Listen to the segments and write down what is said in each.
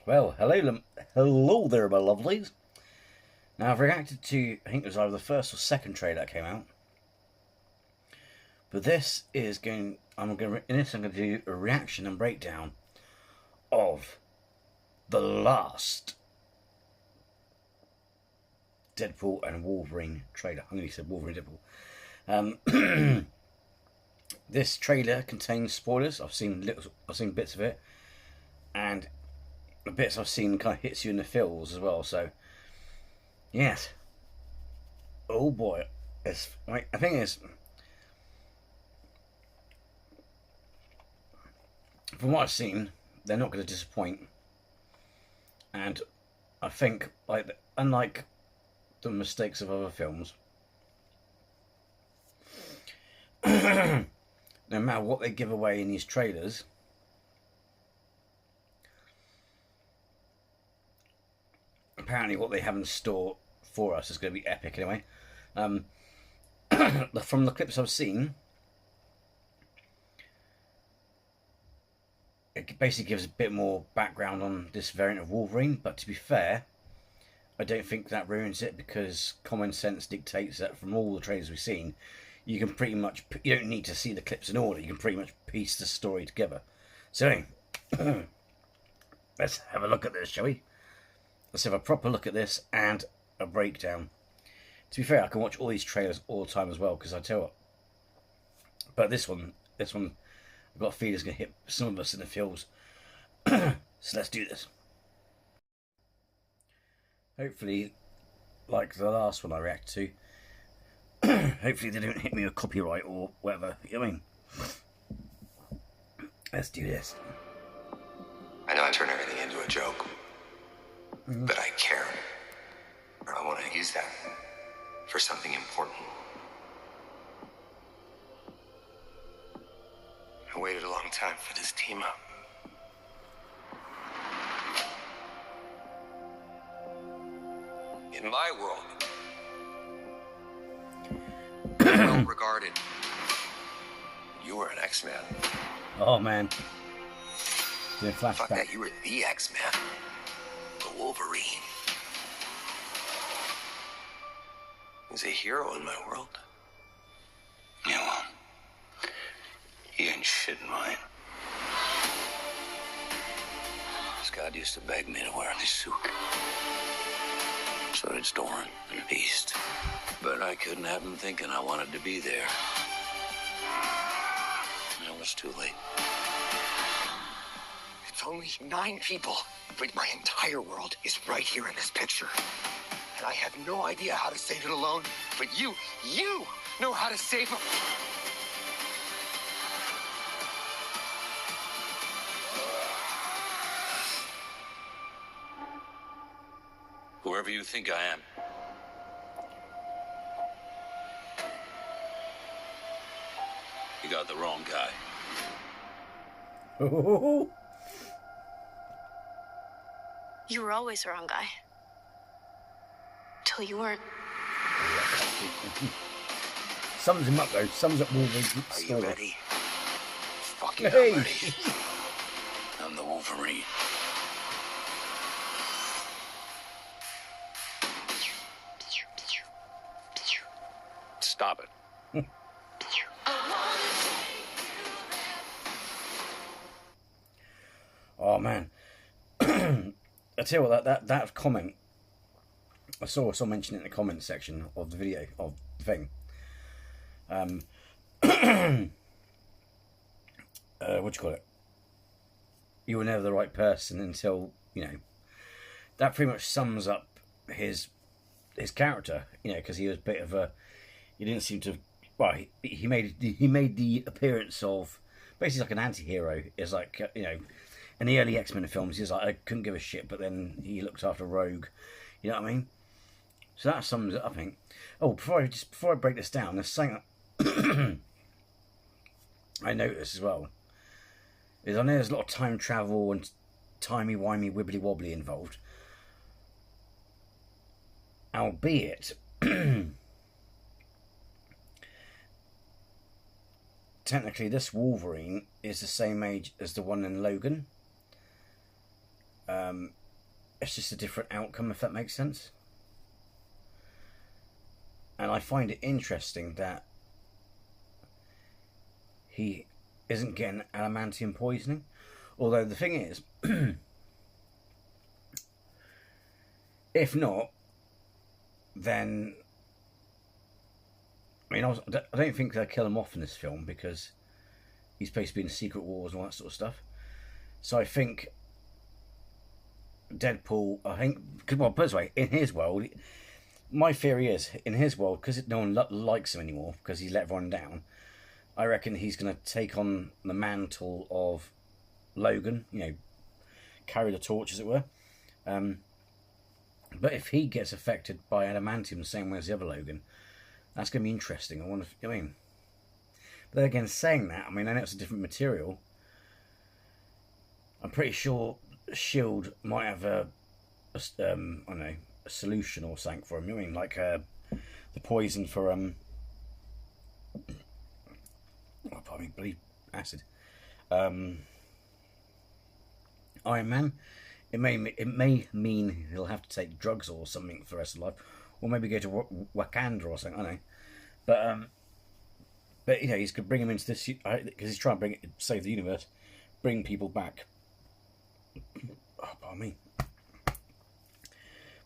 Well, hello there, my lovelies. Now, I've reacted to, I think it was either the first or second trailer that came out. But this is going, I'm going to do a reaction and breakdown of the last Deadpool and Wolverine trailer. I'm going to say Wolverine Deadpool. This trailer contains spoilers. I've seen bits of it, and the bits I've seen kind of hits you in the feels as well. So, yes. Oh boy, I think it's from what I've seen, they're not going to disappoint, and I think unlike the mistakes of other films, no matter what they give away in these trailers, apparently what they have in store for us is going to be epic anyway. From the clips I've seen, it basically gives a bit more background on this variant of Wolverine, but to be fair, I don't think that ruins it, because common sense dictates that from all the trailers we've seen, you can pretty much, you don't need to see the clips in order, you can pretty much piece the story together. So, let's have a look at this, shall we? Let's have a proper look at this and a breakdown. To be fair, I can watch all these trailers all the time as well, because I tell you what. But this one, I've got a feeling it's going to hit some of us in the feels. So let's do this. Hopefully, like the last one I reacted to, hopefully they don't hit me with copyright or whatever. You know what I mean? Let's do this. I know I turn everything into a joke, but I care. I want to use that for something important. I waited a long time for this team up. In my world, well regarded, you were an X-Man. Oh man. Doing Fuck flashback. that, you were the X-Man. The Wolverine. He's a hero in my world. Yeah, well, he ain't shit in mine. Scott used to beg me to wear this suit. So did Storm and Beast. But I couldn't have him thinking I wanted to be there. It was too late. It's only 9 people, but my entire world is right here in this picture. And I have no idea how to save it alone, but you know how to save them. Whoever you think I am, you got the wrong guy. You were always the wrong guy. Till you weren't. Sums him up though. Sums up Wolverine's Are story. you ready? Fucking Hey. I'm ready. I'm the Wolverine. Stop it. Oh man. I tell you what, that comment, I saw someone mention it in the comment section of the video of the thing. What do you call it? You were never the right person until, you know. That pretty much sums up his character, you know, because he was a bit of a, he didn't seem to, well, he made the appearance of basically like an anti-hero. It's like, you know, in the early X-Men films, he's like, I couldn't give a shit, but then he looked after Rogue. You know what I mean? So that sums it up, I think. Oh, before I break this down, there's something I noticed as well. Is I know there's a lot of time travel and timey-wimey, wibbly-wobbly involved. Albeit, technically this Wolverine is the same age as the one in Logan. It's just a different outcome, if that makes sense. And I find it interesting that he isn't getting adamantium poisoning. Although the thing is, if not, then I mean, I don't think they'll kill him off in this film because he's supposed to be in Secret Wars and all that sort of stuff. So I think Deadpool, well, put it this way, in his world, my theory is, in his world, because no one likes him anymore, because he's let everyone down, I reckon he's going to take on the mantle of Logan, you know, carry the torch, as it were. But if he gets affected by adamantium the same way as the other Logan, that's going to be interesting. I wonder if, I mean... But then again, saying that, I mean, I know it's a different material. I'm pretty sure S.H.I.E.L.D. might have I don't know, a solution or something for him. I mean, like the poison for, probably bleed acid. Iron Man. It may mean he'll have to take drugs or something for the rest of life, or maybe go to Wakanda or something. I don't know, but you know, he's going to bring him into this because he's trying to save the universe, bring people back. Oh, pardon me. But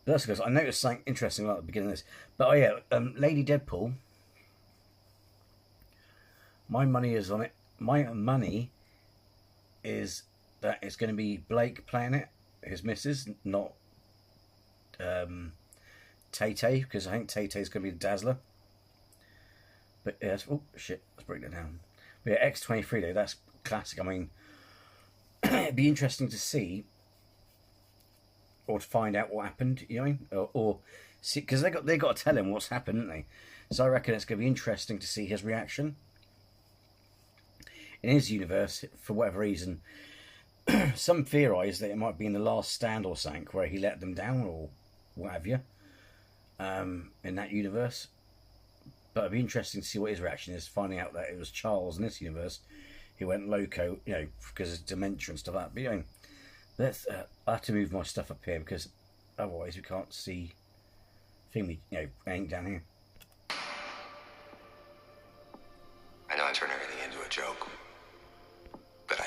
that's because I noticed something interesting about the beginning of this. But oh yeah, Lady Deadpool. My money is on it. My money is that it's going to be Blake playing it, his missus, not Tay-Tay, because I think Tay-Tay's going to be the Dazzler. But yeah, oh shit, let's break that down. But yeah, X-23 though, that's classic. I mean, it'd be interesting to see or to find out what happened. You know what I mean? Or see, because they got to tell him what's happened, haven't they? So I reckon it's going to be interesting to see his reaction in his universe for whatever reason. Some theorise that it might be in The Last Stand or something, where he let them down or what have you, in that universe. But it'd be interesting to see what his reaction is, finding out that it was Charles in this universe who went loco, you know, because of dementia and stuff like that. But, you know, let's, I have to move my stuff up here because otherwise we can't see thingy, you know, ain't down here. I know I turn everything into a joke, but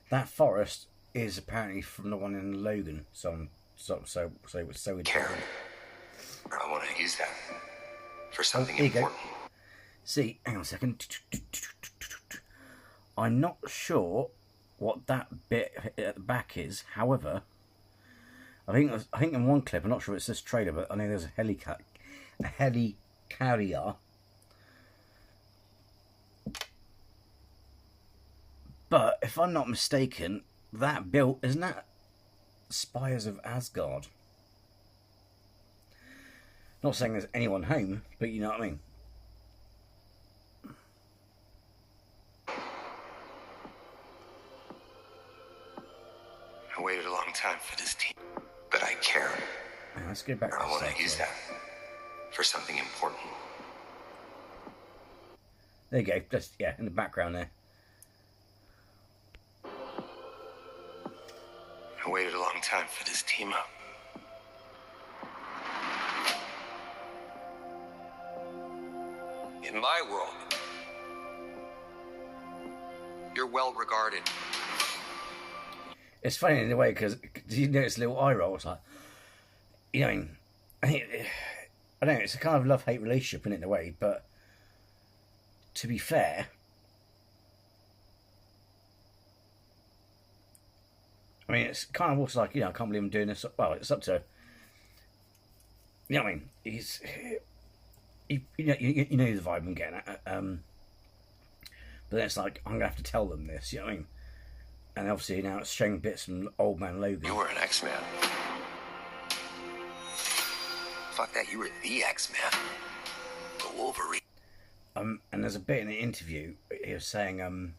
that forest is apparently from the one in Logan. So Karen, I want to use that for something there you important. Go. See, hang on a second. I'm not sure what that bit at the back is. However, I think in one clip, I'm not sure if it's this trailer, but I know there's a helicarrier. But if I'm not mistaken, that built, isn't that Spires of Asgard? Not saying there's anyone home, but you know what I mean. I waited a long time for this team, but I care. Now, let's go back to I want to use that for something important. There you go. Just, yeah, in the background there. I waited a long time for this team up. In my world, you're well regarded. It's funny in a way because you notice a little eye roll. It's like, you know, I don't know. It's a kind of love-hate relationship in a way, but to be fair, I mean, it's kind of also like, you know, I can't believe I'm doing this. Well, it's up to, you know what I mean? You know the vibe I'm getting at. But then it's like, I'm going to have to tell them this, you know what I mean? And obviously now it's showing bits from Old Man Logan. You were an X-Man. Fuck that, you were the X-Man. The Wolverine. And there's a bit in the interview, he was saying,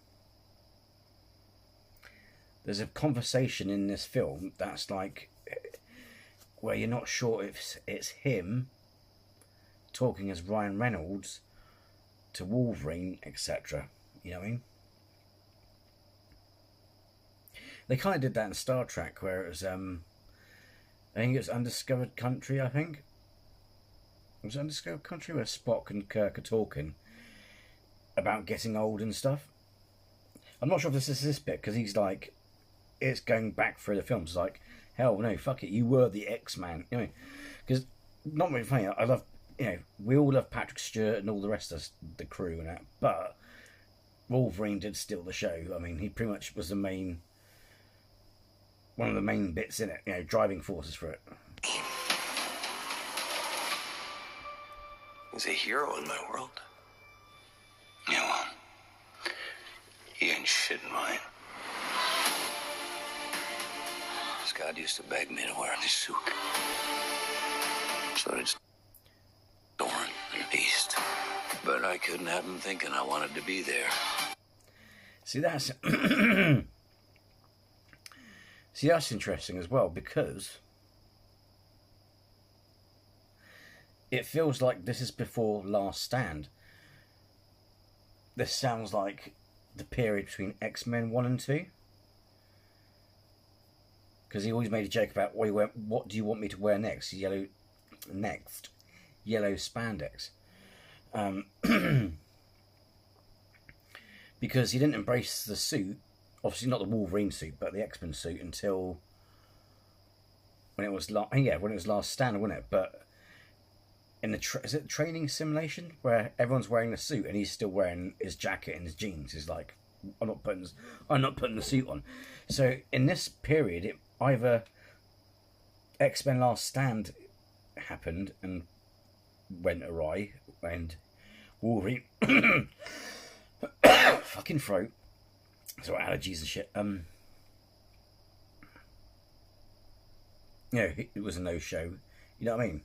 there's a conversation in this film that's like, where you're not sure if it's him talking as Ryan Reynolds to Wolverine, etc. You know what I mean? They kind of did that in Star Trek, where it was, I think it was Undiscovered Country, I think. Was it Undiscovered Country, where Spock and Kirk are talking about getting old and stuff? I'm not sure if this is this bit, because he's like, it's going back through the films, it's like, hell no, fuck it, you were the X-Man, you know, because, not really funny, I love, you know, we all love Patrick Stewart and all the rest of the crew and that, but Wolverine did steal the show. I mean, he pretty much was one of the main bits in it, you know, driving forces for it. He's a hero in my world. Yeah, well, he ain't shit in mine. Scott used to beg me to wear this suit. So did Doran and Beast. But I couldn't have him thinking I wanted to be there. See, that's interesting as well, because it feels like this is before Last Stand. This sounds like the period between X-Men 1 and 2. Because he always made a joke about, what do you want me to wear next? Yellow spandex. Because he didn't embrace the suit, obviously not the Wolverine suit, but the X-Men suit, until when it was Last Stand, wasn't it? But in the is it the training simulation where everyone's wearing the suit and he's still wearing his jacket and his jeans? He's like, I'm not putting the suit on. So in this period, it either X-Men Last Stand happened and went awry, and Wolverine fucking throat, so allergies and shit. You know, it was a no-show. You know what I mean?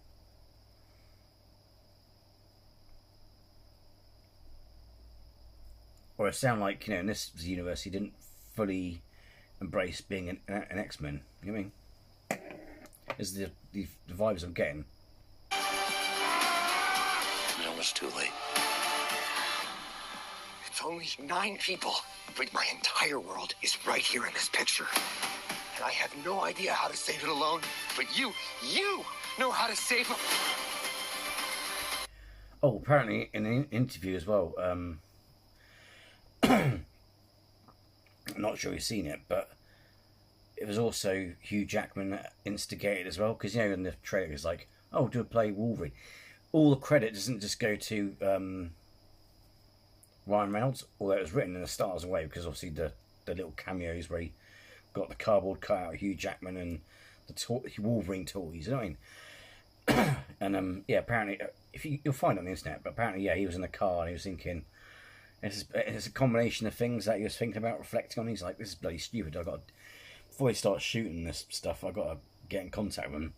Or it sounded like, you know, in this universe, he didn't fully embrace being an X-Men. You know what I mean? Is the vibes I'm getting. It's almost too late. It's only 9 people, but my entire world is right here in this picture. And I have no idea how to save it alone, but you know how to save them. Oh, apparently in an interview as well, I'm not sure you've seen it, but it was also Hugh Jackman that instigated as well, because, you know, in the trailer it's like, oh, do a play Wolverine. All the credit doesn't just go to Ryan Reynolds, although it was written in the stars away, because obviously the little cameos where he got the cardboard cutout of Hugh Jackman and the Wolverine toys, you know what I mean? And yeah, apparently, you'll find it on the internet, but apparently, yeah, he was in the car and he was thinking, it's a combination of things that he was thinking about, reflecting on. He's like, this is bloody stupid. Before he starts shooting this stuff, I got to get in contact with him.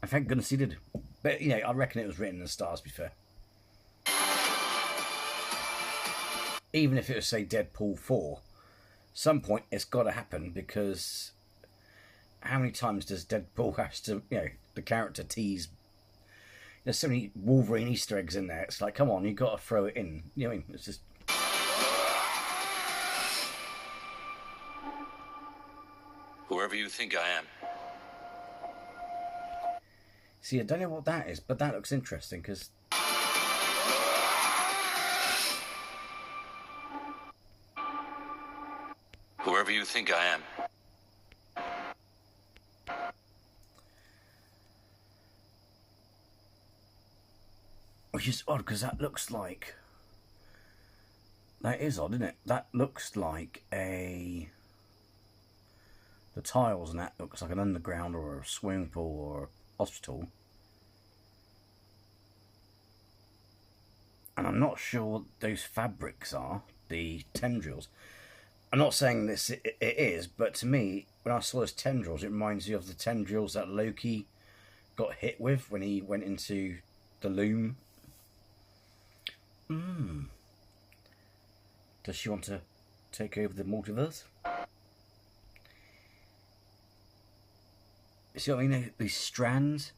And thank goodness he did. But, you know, I reckon it was written in the stars, to be fair. Even if it was, say, Deadpool 4, some point it's got to happen, because how many times does Deadpool have to, you know, the character tease? There's so many Wolverine Easter eggs in there. It's like, come on, you've got to throw it in. You know what I mean? It's just... Whoever you think I am. See, I don't know what that is, but that looks interesting, because... Whoever you think I am. Which is odd, because that looks like... That is odd, isn't it? That looks like a... The tiles and that looks like an underground or a swimming pool or a hospital. And I'm not sure what those fabrics are, the tendrils. I'm not saying this it is, but to me, when I saw those tendrils, it reminds me of the tendrils that Loki got hit with when he went into the loom. Does she want to take over the multiverse? See what I mean? These strands.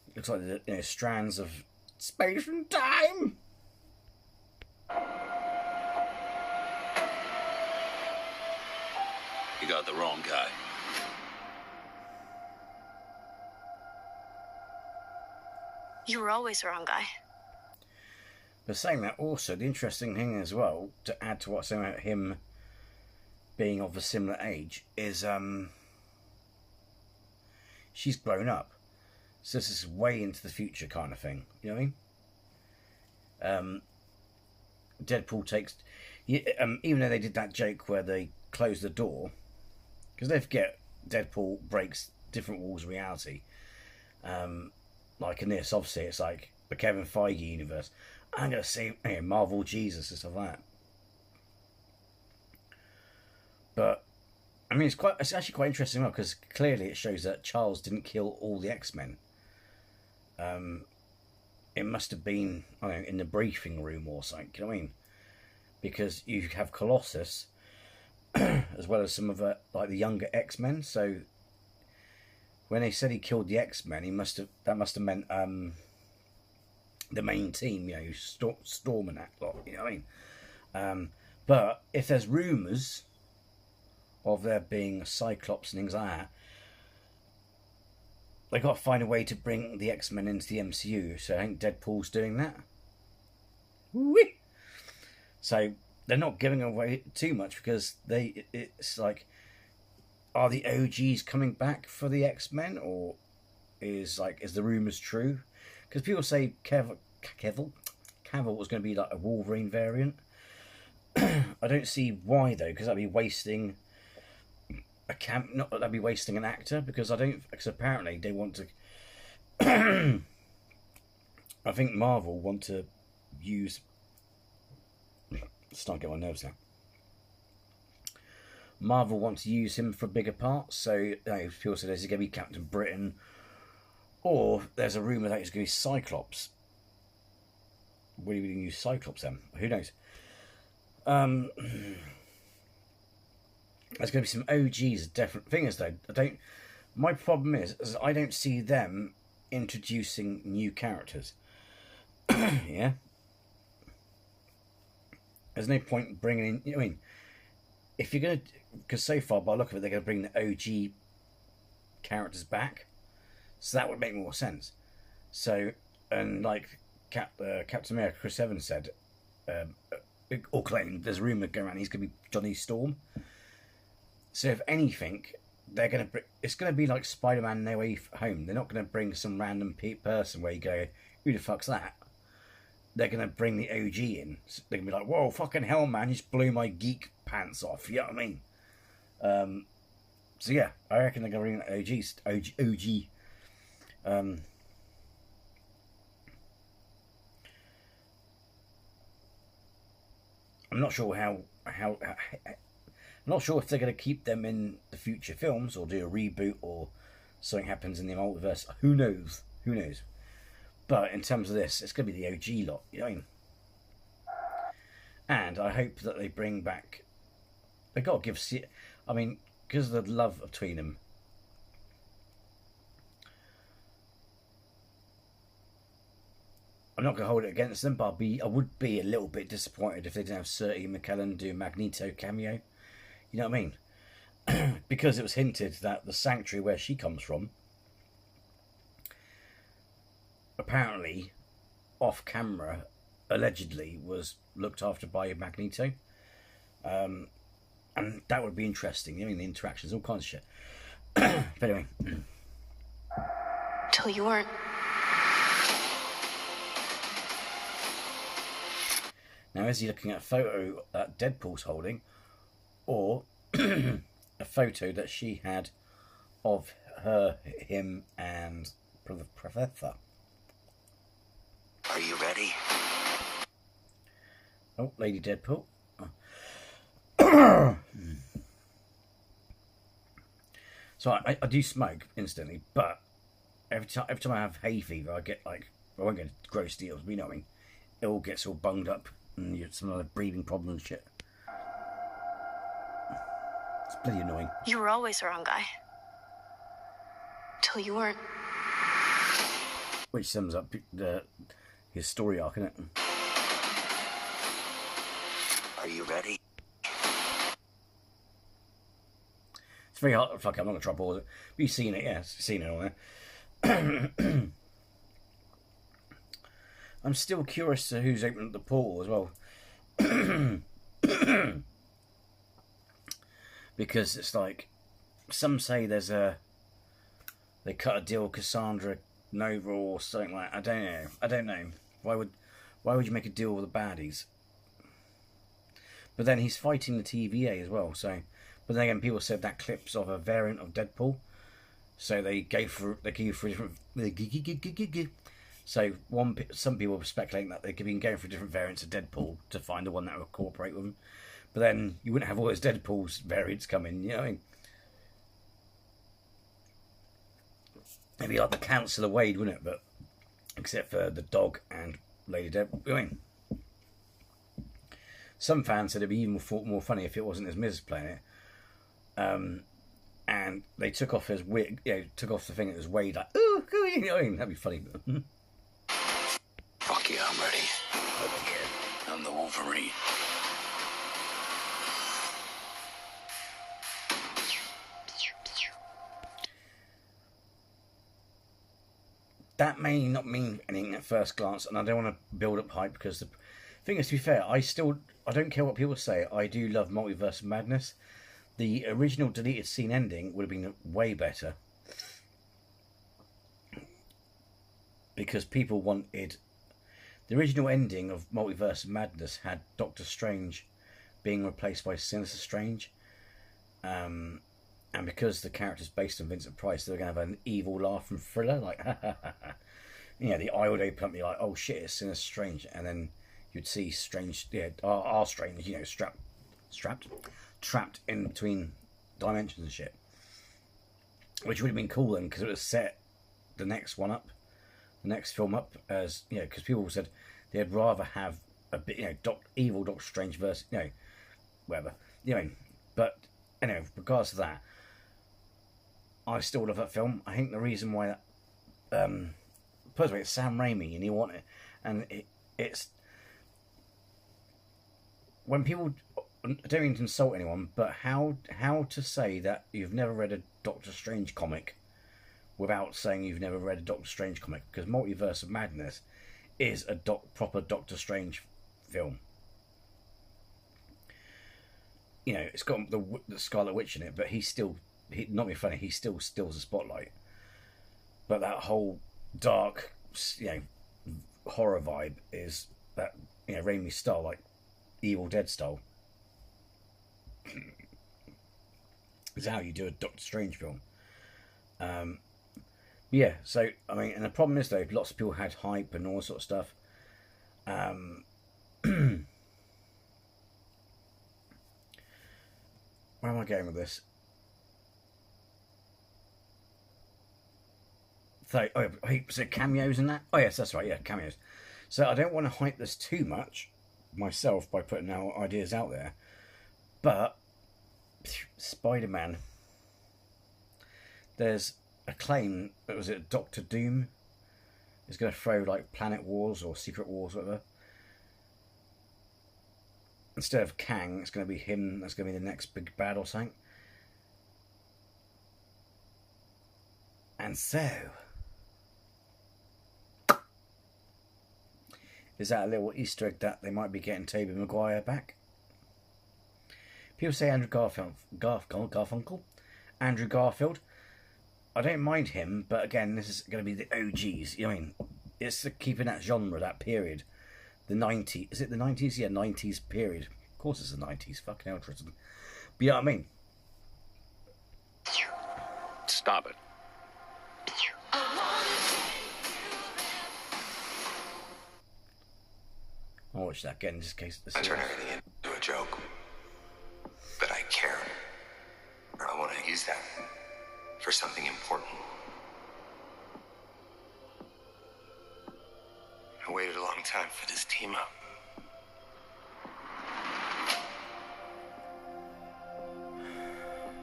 It looks like the, you know, strands of space and time. You got the wrong guy. You were always the wrong guy. But saying that, also, the interesting thing as well, to add to what's saying about him being of a similar age, is she's grown up. So this is way into the future kind of thing. You know what I mean? Deadpool takes... even though they did that joke where they closed the door, because they forget Deadpool breaks different walls of reality. Like in this, obviously, it's like the Kevin Feige universe. I'm going to see Marvel Jesus and stuff like that. But, I mean, it's actually quite interesting because clearly it shows that Charles didn't kill all the X-Men. It must have been, I don't know, in the briefing room or something, you know what I mean? Because you have Colossus, as well as some of the, like, the younger X-Men, so when they said he killed the X-Men, that must have meant the main team, you know, Storm and that lot, you know what I mean? But if there's rumours of there being Cyclops and things like that, they've got to find a way to bring the X-Men into the MCU, so I think Deadpool's doing that. Whee! So they're not giving away too much because it's like, are the OGs coming back for the X-Men, or is the rumours true? Because people say Cavill was going to be like a Wolverine variant. I don't see why though, because that'd be wasting not that they'd be wasting an actor, because apparently they want to. I think Marvel want to use. Start getting my nerves now. Marvel wants to use him for bigger parts, so people say there's going to be Captain Britain, or there's a rumour that he's going to be Cyclops. What are you going to use Cyclops then? Who knows? There's going to be some OGs. Different thing is though, my problem is I don't see them introducing new characters. Yeah. There's no point bringing in. You know what I mean, if you're going to, because so far by the look of it, they're going to bring the OG characters back, so that would make more sense. So, and like Captain America, Chris Evans said, or claimed, there's a rumour going around he's going to be Johnny Storm. So if anything, they're going to it's going to be like Spider-Man No Way Home. They're not going to bring some random person where you go, who the fuck's that? They're going to bring the OG in. So they're going to be like, whoa, fucking hell, man, you just blew my geek pants off. You know what I mean? So yeah, I reckon they're going to bring OG. I'm not sure how I'm not sure if they're going to keep them in the future films or do a reboot or something happens in the multiverse. Who knows? Who knows? But in terms of this, it's going to be the OG lot, you know what I mean? And I hope that they bring back... They've got to give... I mean, because of the love between them. I'm not going to hold it against them, but I would be a little bit disappointed if they didn't have Sir Ian McKellen do a Magneto cameo. You know what I mean? Because it was hinted that the sanctuary where she comes from, apparently, off camera, allegedly, was looked after by Magneto. And that would be interesting. I mean, the interactions, all kinds of shit. But anyway. Till you weren't. Now, is he looking at a photo that Deadpool's holding, or a photo that she had of him, and Professor? Are you ready? Oh, Lady Deadpool. So I do smoke instantly, but every time I have hay fever, I get I won't get gross deals, but you know what I mean. It all gets all bunged up, and you get some other breathing problems and shit. It's bloody annoying. You were always the wrong guy. Till you weren't. Which sums up his story arc, isn't it? Are you ready? It's very hard. Fuck, I'm not gonna try to pause it. But you've seen it, yeah, seen it on there. I'm still curious to who's opened the portal as well. Because it's like, some say they cut a deal with Cassandra Nova or something like that. I don't know. Why would you make a deal with the baddies? But then he's fighting the TVA as well, so. But then again, people said that clip's of a variant of Deadpool, so they gave for different. So some people were speculating that they've been going for different variants of Deadpool to find the one that would cooperate with them. But then you wouldn't have all those Deadpool's variants come in, you know what I mean? It'd be like the Council of Wade, wouldn't it? But except for the dog and Lady Deadpool. I mean, some fans said it'd be even more funny if it wasn't his Miz playing it. And they took off his wig, took off the thing that was Wade, like, ooh, you know what I mean? That'd be funny. Fuck yeah, I'm ready. I'm the Wolverine. That may not mean anything at first glance, and I don't want to build up hype, because the thing is, to be fair, I don't care what people say. I do love Multiverse of Madness. The original deleted scene ending would have been way better, because people wanted the original ending of Multiverse of Madness had Doctor Strange being replaced by Sinister Strange, and because the character's based on Vincent Price, they're going to have an evil laugh from Thriller, like, the eye would open up and be like, oh shit, it's Sinister Strange, and then you'd see Strange, our Strange, trapped in between dimensions and shit, which would have been cool then, because it would have set the next film up as, because people said they'd rather have a bit, evil Doctor Strange versus, whatever, but anyway, regardless of that, I still love that film. I think the reason why that, personally, it's Sam Raimi, and he wanted, and it's when people, I don't mean to insult anyone, but how to say that you've never read a Doctor Strange comic without saying you've never read a Doctor Strange comic? Because Multiverse of Madness is a proper Doctor Strange film. It's got the Scarlet Witch in it, but not being funny, he still steals the spotlight. But that whole dark, horror vibe is that, Raimi style, like Evil Dead style. Is how you do a Doctor Strange film. Yeah, so, I mean, and the problem is, though, lots of people had hype and all sort of stuff. Where am I going with this? So cameos in that? Oh, yes, that's right, yeah, cameos. So I don't want to hype this too much myself by putting our ideas out there. But Spider-Man, there's a claim that was it Doctor Doom is going to throw like Planet Wars or Secret Wars, whatever. Instead of Kang, it's going to be him. That's going to be the next big bad or something. And so, is that a little Easter egg that they might be getting Tobey Maguire back? People say Andrew Garfunkel. Andrew Garfield. I don't mind him, but again, this is going to be the OGs. I mean, it's keeping that genre, that period. The 90s. Is it the 90s? Yeah, 90s period. Of course it's the 90s. Fucking hell, Tristan. But you know what I mean? Stop it. I'll watch that again just in case. I turn everything into a joke. But I care. Or I want to use that for something important. I waited a long time for this team up.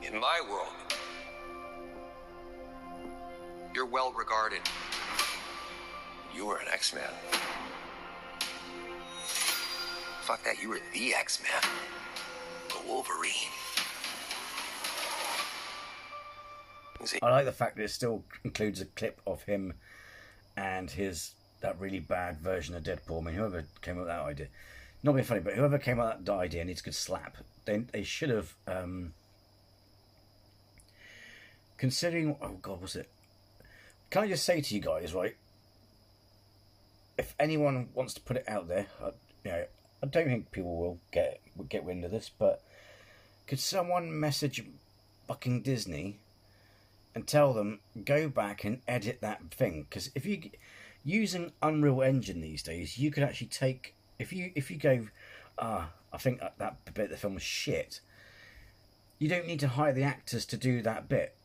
In my world, you're well regarded. You were an X-Man. Fuck that, you were the X-Man. The Wolverine. I like the fact that it still includes a clip of him and that really bad version of Deadpool. I mean, whoever came up with that idea, not being funny, but whoever came up with that idea needs a good slap. They should have, considering, oh God, what's it? Can I just say to you guys, right? If anyone wants to put it out there, I don't think people will get wind of this, but could someone message fucking Disney and tell them go back and edit that thing? Because if you using Unreal Engine these days, you could actually take if you go, I think that bit of the film was shit. You don't need to hire the actors to do that bit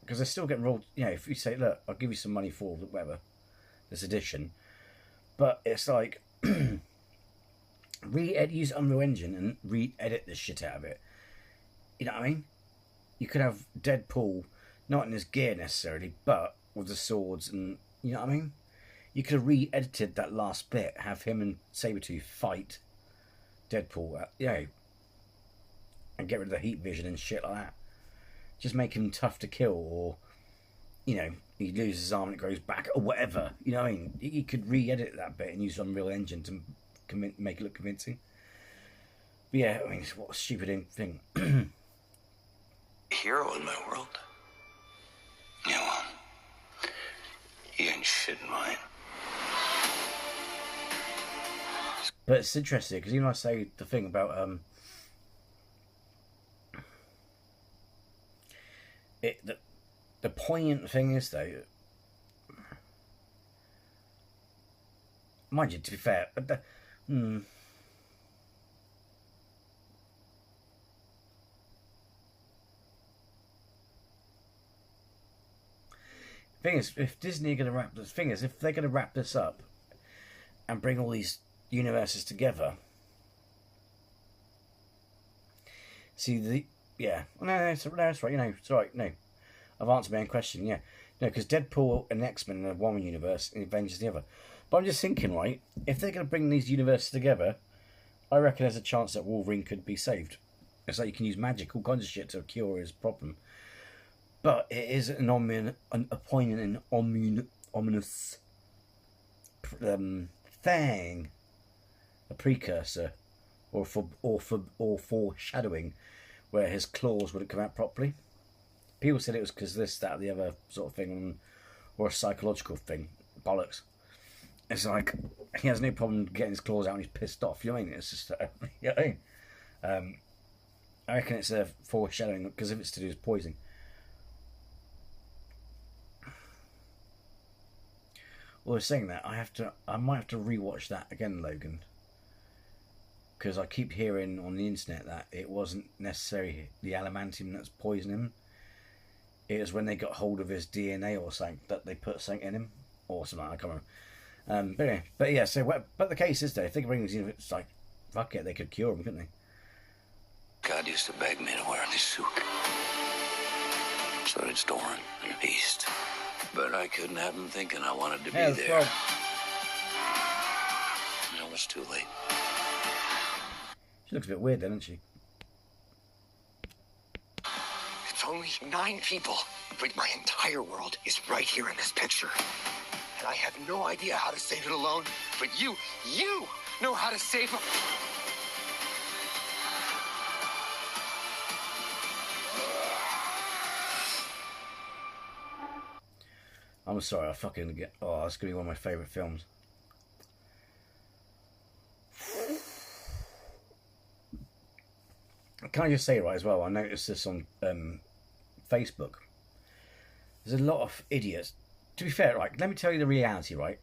because they're still getting rolled. You know, if you say, look, I'll give you some money for whatever this edition, but it's like use Unreal Engine and re-edit the shit out of it. You know what I mean? You could have Deadpool, not in his gear necessarily, but with the swords and, you know what I mean? You could have re-edited that last bit, have him and Sabretooth fight Deadpool, and get rid of the heat vision and shit like that. Just make him tough to kill, or, you know, he loses his arm and it grows back, or whatever. You know what I mean? You could re-edit that bit and use Unreal Engine to make it look convincing. But yeah, I mean, what a stupid thing. Hero in my world? Yeah, well, you ain't shit in mine. But it's interesting, because even I say the thing about, the poignant thing is, though, mind you, to be fair, thing is, if Disney are going to if they're going to wrap this up and bring all these universes together, no, that's right. You know, it's right. No, I've answered my own question. Yeah, no, because Deadpool and X-Men are one universe and Avengers the other. But I'm just thinking, right? If they're going to bring these universes together, I reckon there's a chance that Wolverine could be saved. It's like you can use magic, all kinds of shit to cure his problem. But it is a poignant and ominous thing, a precursor, or foreshadowing, where his claws wouldn't come out properly. People said it was because this, that, or the other sort of thing, or a psychological thing. Bollocks. It's like he has no problem getting his claws out and he's pissed off. You know what I mean? It's just, you know what I mean? I reckon it's a foreshadowing because if it's to do with poison. Well, saying that, I might have to rewatch that again, Logan, because I keep hearing on the internet that it wasn't necessarily the adamantium that's poisoning him. It was when they got hold of his DNA or something that they put something in him or something. I can't remember. But yeah. So, but the case is, though, if they could bring these, it's like, fuck it, they could cure him, couldn't they? God used to beg me to wear this suit. So did Doran and Beast. But I couldn't have him thinking I wanted to be there. Well, It was too late. she looks a bit weird then, doesn't she? It's only 9 people, but my entire world is right here in this picture. And I have no idea how to save it alone, but you know how to save them. I'm sorry, I fucking get... Oh, that's going to be one of my favourite films. Can I just say, right, as well, I noticed this on Facebook. There's a lot of idiots. To be fair, right, let me tell you the reality, right?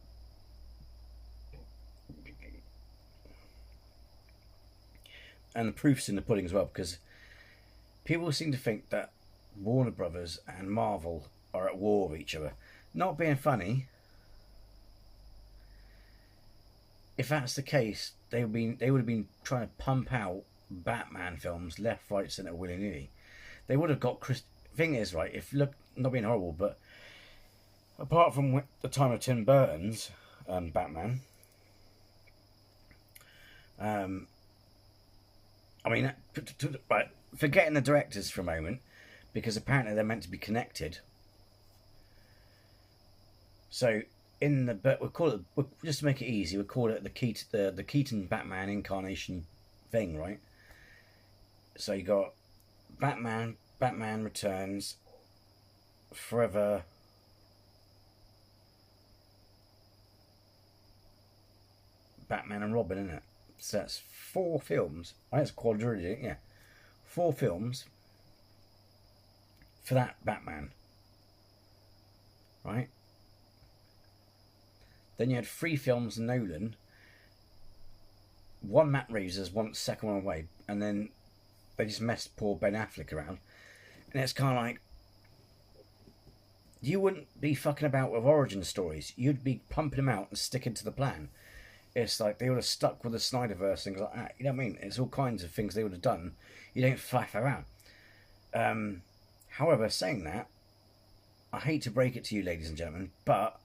And the proof's in the pudding as well, because people seem to think that Warner Brothers and Marvel are at war with each other. Not being funny, if that's the case, they would have been trying to pump out Batman films left, right, centre, willy nilly. They would have got thing is, right, if look, not being horrible, but apart from the time of Tim Burton's Batman, I mean, right, forgetting the directors for a moment, because apparently they're meant to be connected. So but we'll call it, just to make it easy, we'll call it the Keaton Batman incarnation thing, right? So you got Batman Returns, Forever, Batman and Robin, isn't it? So that's 4 films. I think it's quadrilogy, yeah. 4 films for that Batman, right? Then you had 3 films in Nolan. 1 Matt Reeves, as one second one away, and then they just messed poor Ben Affleck around. And it's kind of like, you wouldn't be fucking about with origin stories. You'd be pumping them out and sticking to the plan. It's like they would have stuck with the Snyderverse, things like that. You know what I mean? It's all kinds of things they would have done. You don't faff around. However, saying that, I hate to break it to you, ladies and gentlemen, but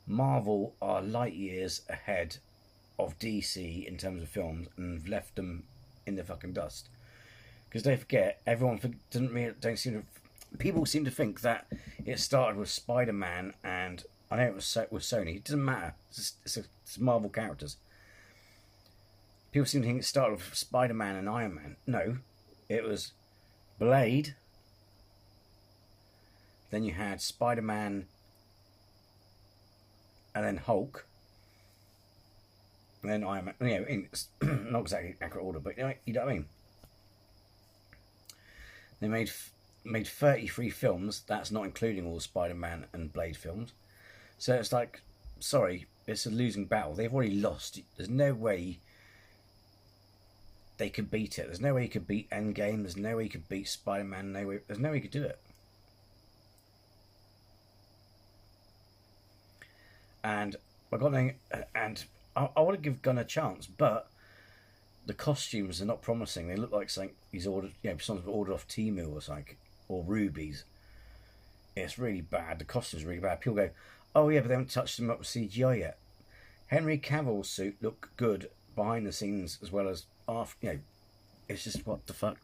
Marvel are light years ahead of DC in terms of films, and have left them in the fucking dust. Because don't forget, people seem to think that it started with Spider-Man, and I know it was with Sony. It doesn't matter. It's Marvel characters. People seem to think it started with Spider-Man and Iron Man. No, it was Blade. Then you had Spider-Man, and then Hulk, and then Iron Man. You know, it's not exactly accurate order, but you know what I mean. They made 33 films. That's not including all the Spider-Man and Blade films. So it's like, sorry, it's a losing battle. They've already lost. There's no way they could beat it. There's no way you could beat Endgame. There's no way you could beat Spider-Man. There's no way you could do it. And I want to give Gunn a chance, but the costumes are not promising. They look like something he's ordered, someone's ordered off Temu or something, or Ruby's. It's really bad. The costumes are really bad. People go, oh yeah, but they haven't touched them up with CGI yet. Henry Cavill's suit looked good behind the scenes as well as after. It's just what the fuck.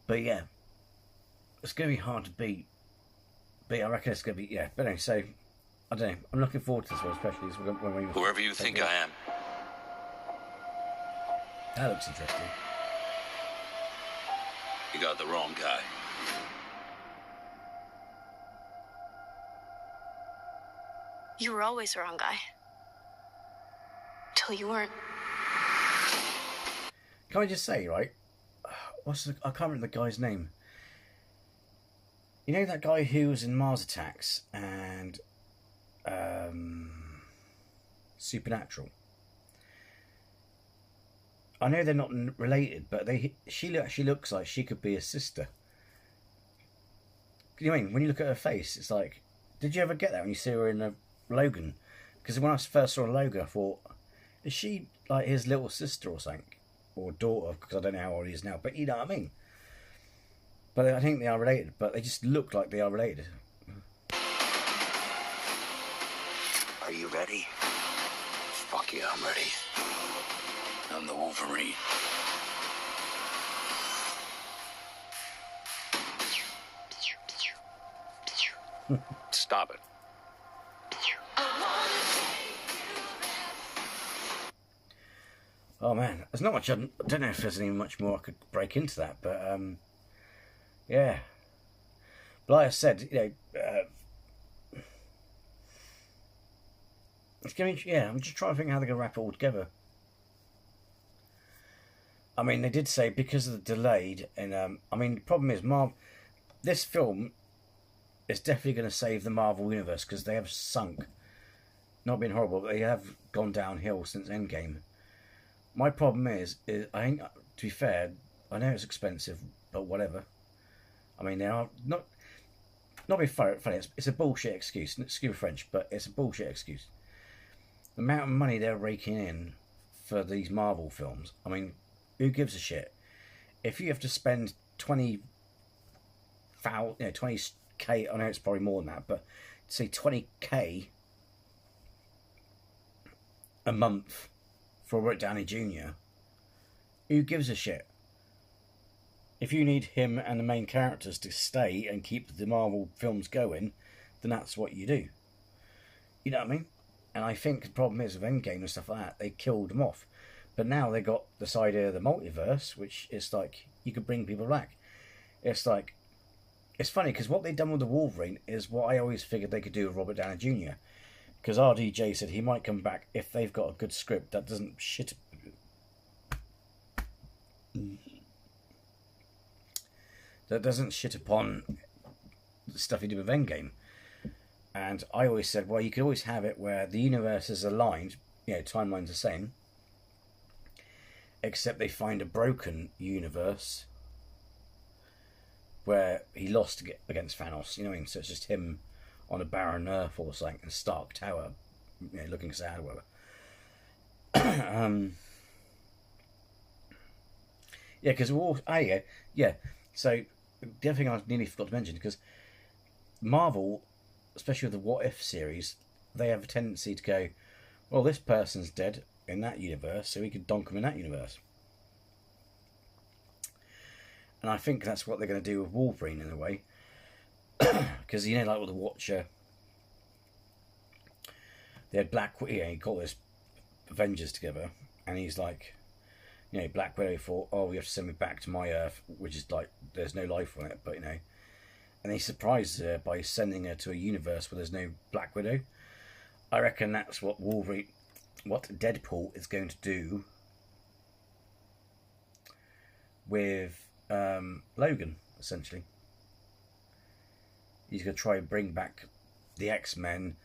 But yeah, it's going to be hard to beat. But I reckon it's going to be, yeah. But anyway, so I don't know. I'm looking forward to this one, especially when we. Whoever you think I am. That looks interesting. You got the wrong guy. You were always the wrong guy. Till you weren't. Can I just say, right? I can't remember the guy's name. You know that guy who was in Mars Attacks and Supernatural? I know they're not related, but she actually looks like she could be a sister. You know what I mean? When you look at her face, it's like, did you ever get that when you see her in Logan? Because when I first saw Logan, I thought, is she like his little sister or something? Or daughter, because I don't know how old he is now. But you know what I mean? But I think they are related, but they just look like they are related. Are you ready? Fuck yeah, I'm ready. I'm the Wolverine. Stop it. Oh man, there's not much. I don't know if there's any much more I could break into that, but yeah. But like I said, it's going to. Yeah, I'm just trying to think how they're going to wrap it all together. I mean, they did say because of the delayed, and I mean, the problem is, this film is definitely going to save the Marvel universe because they have sunk. Not being horrible, but they have gone downhill since Endgame. My problem is I think, to be fair, I know it's expensive, but whatever. I mean, they are not being funny. It's a bullshit excuse. Excuse me French, but it's a bullshit excuse. The amount of money they're raking in for these Marvel films. I mean, who gives a shit? If you have to spend 20k, I know it's probably more than that, but say 20k a month for Robert Downey Jr., who gives a shit? if you need him and the main characters to stay and keep the Marvel films going, then that's what you do. You know what I mean? And I think the problem is with Endgame and stuff like that, they killed them off. But now they got this idea of the multiverse, which is like, you could bring people back. It's like, it's funny, because what they've done with the Wolverine is what I always figured they could do with Robert Downey Jr. Because RDJ said he might come back if they've got a good script that doesn't shit... that doesn't shit upon the stuff he did with Endgame. And I always said, well, you could always have it where the universe is aligned, timeline's the same, except they find a broken universe where he lost against Thanos, you know what I mean? So it's just him on a barren Earth or something, in Stark Tower, looking sad or whatever. Yeah, because we're all... So, the other thing I nearly forgot to mention, because Marvel, especially with the What If series, they have a tendency to go, well, this person's dead in that universe, so we could donk them in that universe. And I think that's what they're going to do with Wolverine in a way. Because, like with the Watcher, they had Black Widow, he got this Avengers together, and he's like, Black Widow thought, oh, we have to send me back to my Earth, which is like, there's no life on it, but, and he surprises her by sending her to a universe where there's no Black Widow. I reckon that's what Deadpool is going to do with Logan, essentially. He's going to try and bring back the X-Men,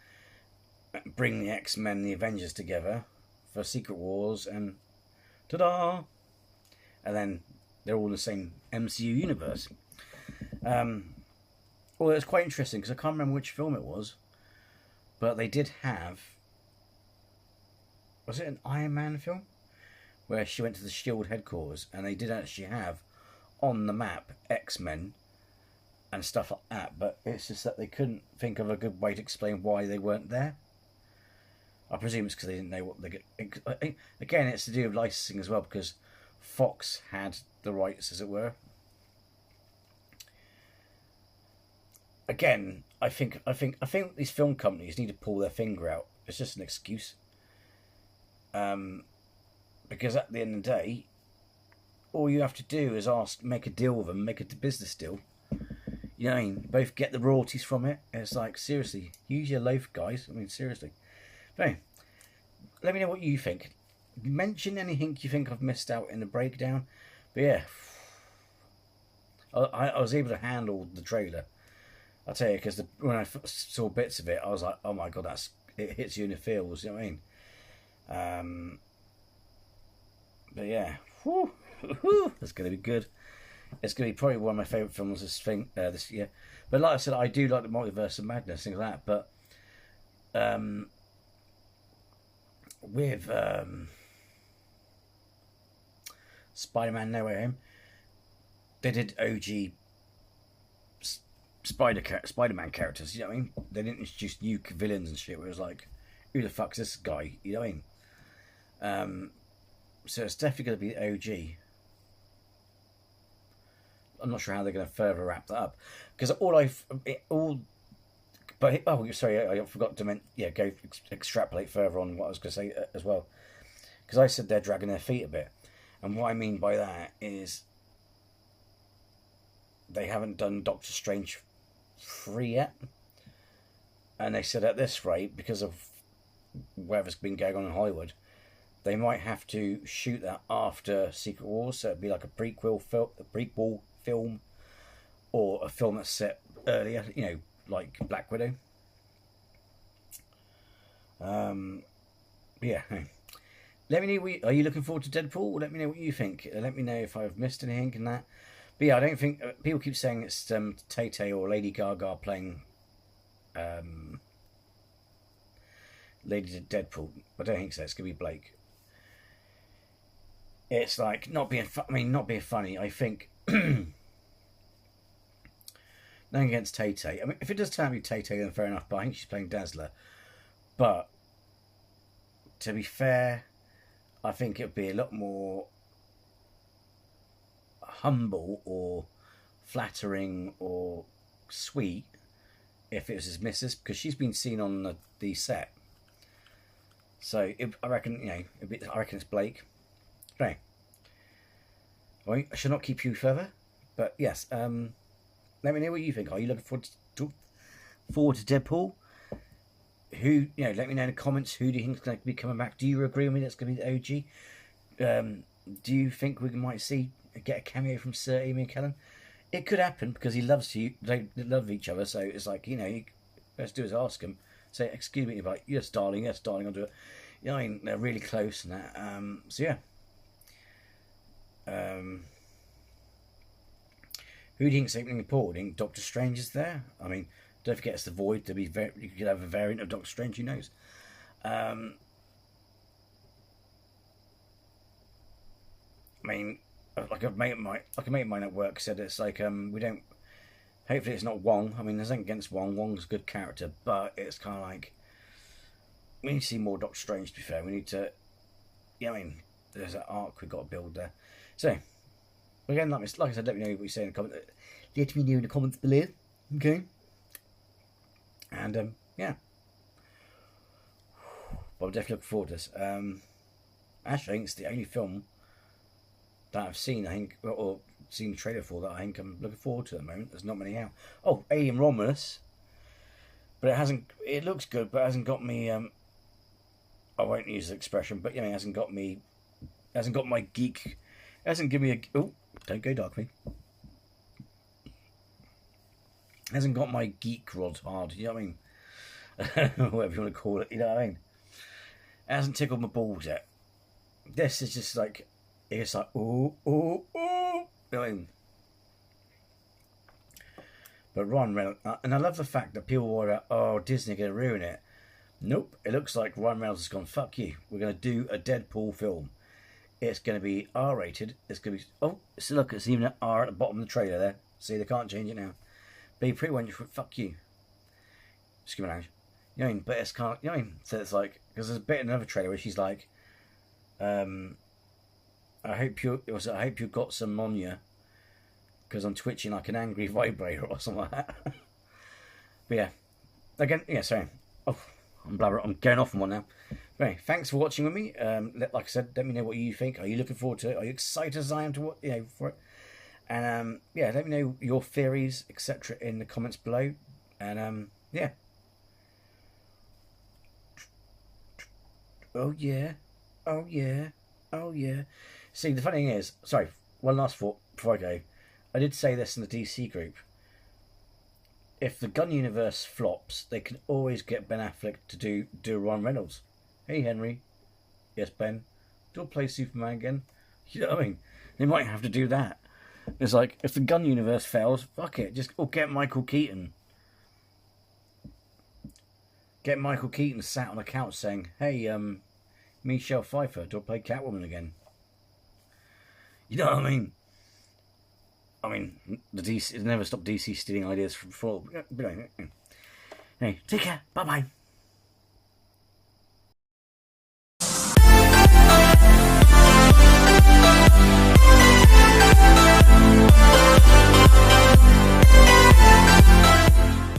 bring the X-Men and the Avengers together for Secret Wars, and ta-da! And then they're all in the same MCU universe. Well, it's quite interesting, because I can't remember which film it was, but they did have... Was it an Iron Man film? Where she went to the S.H.I.E.L.D. headquarters, and they did actually have on the map X-Men and stuff like that, but it's just that they couldn't think of a good way to explain why they weren't there. I presume it's because they didn't know what they get. Again, it's to do with licensing as well, because Fox had the rights, as it were. Again, I think these film companies need to pull their finger out. It's just an excuse. Because at the end of the day, all you have to do is make a deal with them, make a business deal. You know what I mean? Both get the royalties from it. It's like, seriously, use your loaf, guys. I mean, seriously. But anyway, let me know what you think. Mention anything you think I've missed out in the breakdown. But yeah, I was able to handle the trailer. I'll tell you, because when I saw bits of it, I was like, oh my god, it hits you in the feels. You know what I mean? But yeah, that's going to be good. It's going to be probably one of my favourite films this year. But like I said, I do like the Multiverse of Madness, things like that. But with Spider-Man No Way Home, they did OG Spider-Man characters, you know what I mean? They didn't introduce new villains and shit where it was like, who the fuck's this guy, you know what I mean? So it's definitely going to be OG. I'm not sure how they're going to further wrap that up, because I forgot to go extrapolate further on what I was going to say as well, because I said they're dragging their feet a bit, and what I mean by that is they haven't done Doctor Strange 3 yet, and they said at this rate, because of whatever's been going on in Hollywood, they might have to shoot that after Secret Wars, so it'd be like a prequel film, or a film that's set earlier, like Black Widow. Yeah. Let me know. Are you looking forward to Deadpool? Let me know what you think. Let me know if I've missed anything in that. But yeah, I don't think people keep saying it's Tay-Tay or Lady Gaga playing Lady Deadpool. I don't think so. It's gonna be Blake. It's like not being funny. I think nothing against Tay-Tay. I mean, if it does turn out to be Tay-Tay, then fair enough. But I think she's playing Dazzler. But to be fair, I think it'd be a lot more. humble or flattering or sweet if it was his missus, because she's been seen on the set. So I reckon, I reckon it's Blake. Anyway, I shall not keep you further, but yes, let me know what you think. Are you looking forward to Deadpool? Who, let me know in the comments. Who do you think is going to be coming back? Do you agree with me that's going to be the OG? Do you think we might get a cameo from Sir Ian McKellen? It could happen, because he loves you. They love each other, so it's like, best do is ask him. Say, excuse me, like, yes, darling, I'll do it. They're really close and that. So yeah. Who do you think's opening the portal? Do you think Doctor Strange is there? I mean, don't forget it's the Void. You could have a variant of Doctor Strange. Who knows? I mean, like a mate of mine at work said, it's like we don't. Hopefully, it's not Wong. I mean, there's nothing against Wong. Wong's a good character, but it's kind of like we need to see more Doctor Strange. To be fair, we need to. I mean, there's an arc we've got to build there. So, again, like I said, let me know what you say in the comments. Let me know in the comments below. Okay. And yeah, but I'm definitely looking forward to this. Actually, I think it's the only film that I've seen, or seen the trailer for, that I think I'm looking forward to at the moment. There's not many out. Oh, Alien Romulus, but it hasn't. It looks good, but it hasn't got me. I won't use the expression, but it hasn't got me. Hasn't got my geek. Hasn't given me a. Oh, don't go dark, me. Hasn't got my geek rod hard. You know what I mean? Whatever you want to call it. You know what I mean? It hasn't tickled my balls yet. This is just like. It's like, ooh, ooh, ooh. You know what I mean? But Ryan Reynolds, and I love the fact that people were, Disney going to ruin it. Nope, it looks like Ryan Reynolds has gone, fuck you. We're going to do a Deadpool film. It's going to be R-rated. It's going to be, so look, it's even an R at the bottom of the trailer there. See, they can't change it now. But you pretty much, fuck you. Excuse me, language. You know what I mean? But it's kind of, you know what I mean? So it's like, because there's a bit in another trailer where she's like, I hope you got some on you, because I'm twitching like an angry vibrator or something like that. But yeah, again, sorry. Oh, I'm going off on one now. But anyway, thanks for watching with me. Like I said, let me know what you think. Are you looking forward to it? Are you excited as I am to for it? And let me know your theories, etc., in the comments below. And yeah. Oh yeah, oh yeah, oh yeah. See, the funny thing is, sorry, one last thought before I go. I did say this in the DC group. If the Gunn universe flops, they can always get Ben Affleck to do Ryan Reynolds. Hey, Henry. Yes, Ben. Do I play Superman again? You know what I mean? They might have to do that. It's like, if the Gunn universe fails, fuck it. Just get Michael Keaton. Get Michael Keaton sat on the couch saying, hey, Michelle Pfeiffer, do I play Catwoman again? You know what I mean? I mean, the DC never stopped DC stealing ideas from before. Anyway, take care. Bye-bye.